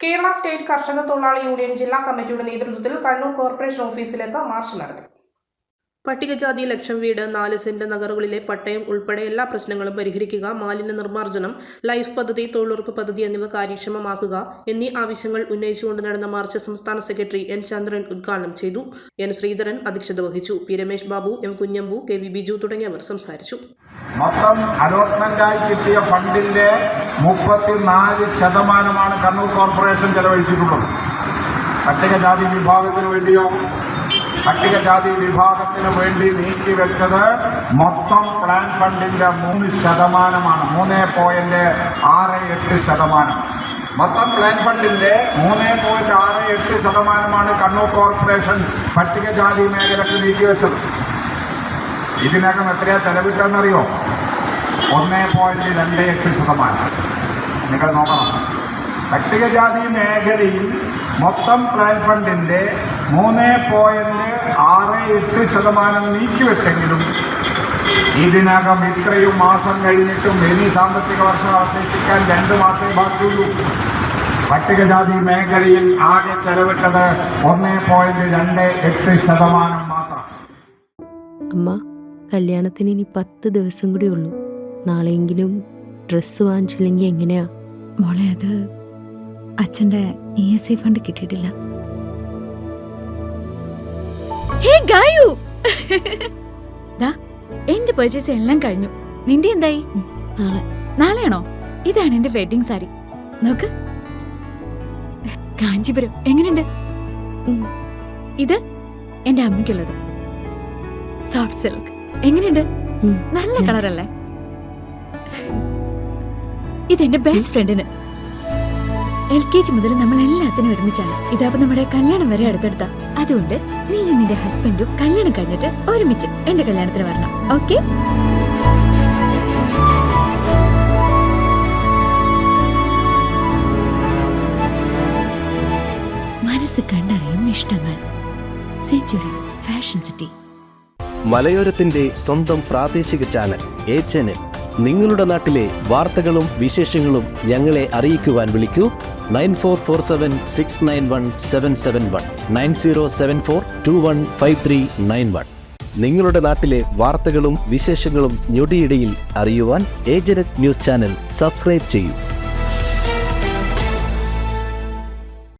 Kerala state കർഷക തൊഴിലാളി union ജില്ലാ കമ്മിറ്റിയുടെ നേതൃത്വത്തിൽ കണ്ണൂർ കോർപ്പറേഷൻ ഓഫീസിലേക്ക് മാർച്ച് നടത്തി. പട്ടികജാതി ലക്ഷം വീട് 4 സെന്റ് നഗറുകളിലെ പട്ടയം ഉൾപ്പെടെ എല്ലാ പ്രശ്നങ്ങളും പരിഹരിക്കുക, മാലിന്യ നിർമ്മാർജ്ജനം, ലൈഫ് പദ്ധതി, തൊഴിലുറപ്പ് പദ്ധതി എന്നിവ കാര്യക്ഷമമാക്കുക എന്നീ ആവശ്യങ്ങൾ ഉന്നയിച്ചുകൊണ്ട് നടന്ന മാർച്ച് സംസ്ഥാന സെക്രട്ടറി എൻ ചന്ദ്രൻ ഉദ്ഘാടനം ചെയ്തു. എൻ ശ്രീധരൻ അധ്യക്ഷത വഹിച്ചു. പി രമേശ് ബാബു, എം കുഞ്ഞമ്പു, കെ വി ബിജു തുടങ്ങിയവർ സംസാരിച്ചു. മൊത്തം അലോട്ട്മെന്റായി കിട്ടിയ ഫണ്ടിന്റെ 34% കണ്ണൂർ കോർപ്പറേഷൻ ചെലവഴിച്ചിട്ടുള്ളത്. പട്ടികജാതി വിഭാഗത്തിന് വേണ്ടിയോ പട്ടികജാതി വിഭാഗത്തിന് വേണ്ടി നീക്കിവെച്ചത് മൊത്തം പ്ലാൻ ഫണ്ടിന്റെ 3%, 3.68%. മൊത്തം പ്ലാൻ ഫണ്ടിന്റെ 3.68% കണ്ണൂർ കോർപ്പറേഷൻ പട്ടികജാതി മേഖലക്ക് നീക്കിവെച്ചത്. ഇതിനകം എത്രയാ ചെലവിട്ടെന്നറിയോ? 1.28%. നിങ്ങൾ നോക്കണം. പട്ടികജാതി മേഖലയിൽ മൊത്തം പ്ലാൻ ഫണ്ടിന്റെ 3.68% നീക്കിവെച്ചെങ്കിലും ഇതിനകം ഇത്രയും മാസം കഴിഞ്ഞിട്ടും ഇനി സാമ്പത്തിക വർഷം അവശേഷിക്കാൻ 2 മാസമേ ബാക്കിയുള്ളൂ. പട്ടികജാതി മേഖലയിൽ ആകെ ചെലവിട്ടത് 1.28% മാത്രം. അമ്മ, കല്യാണത്തിന് ഇനി 10 ദിവസം കൂടി ഉള്ളൂ. നാളെയെങ്കിലും ഡ്രസ്സ് വാങ്ങിച്ചില്ലെങ്കിൽ എങ്ങനെയാ മോളെ? അത് അച്ഛൻ്റെ ESI ഫണ്ട് കിട്ടിയിട്ടില്ല. എന്റെ പർച്ചേസ് എല്ലാം കഴിഞ്ഞു. നിന്റെ എന്തായി? നാളെയാണോ? ഇതാണ് എന്റെ വെഡിങ് സാരി. നോക്ക്, കാഞ്ചീപുരം എങ്ങനെയുണ്ട്? ഇത് എന്റെ അമ്മയ്ക്കുള്ളത് സോഫ്റ്റ് സിൽക്ക്. എങ്ങനെയുണ്ട്? നല്ല കളറല്ലേ? ഇതെന്റെ ബെസ്റ്റ് ഫ്രണ്ടിന്. LKG മുതൽ നമ്മൾ എല്ലാത്തിനും ഒരുമിച്ചാണ്. ഇതാവുമ്പോ നമ്മുടെ കല്യാണം വരെ അടുത്തെടുത്ത. അതുകൊണ്ട് നീ നിന്റെ ഹസ്ബൻഡും കല്യാണം കഴിഞ്ഞിട്ട് ഒരുമിച്ച് എന്റെ കല്യാണത്തിന് വരണം. ഓക്കെ? മനസ്സ് കണ്ടറിയും ഇഷ്ടങ്ങൾ. Century fashion city. മലയോരത്തിന്റെ സ്വന്തം പ്രാദേശിക ചാനൽ A-Channel. നിങ്ങളുടെ നാട്ടിലെ വാർത്തകളും വിശേഷങ്ങളും ഞങ്ങളെ അറിയിക്കുവാൻ വിളിക്കൂ. 9447691771 9074215391. നിങ്ങളുടെ നാട്ടിലെ വാർത്തകളും വിശേഷങ്ങളും ഞൊടിയിടയിൽ അറിയുവാൻ A-Channel ന്യൂസ് ചാനൽ സബ്സ്ക്രൈബ് ചെയ്യൂ.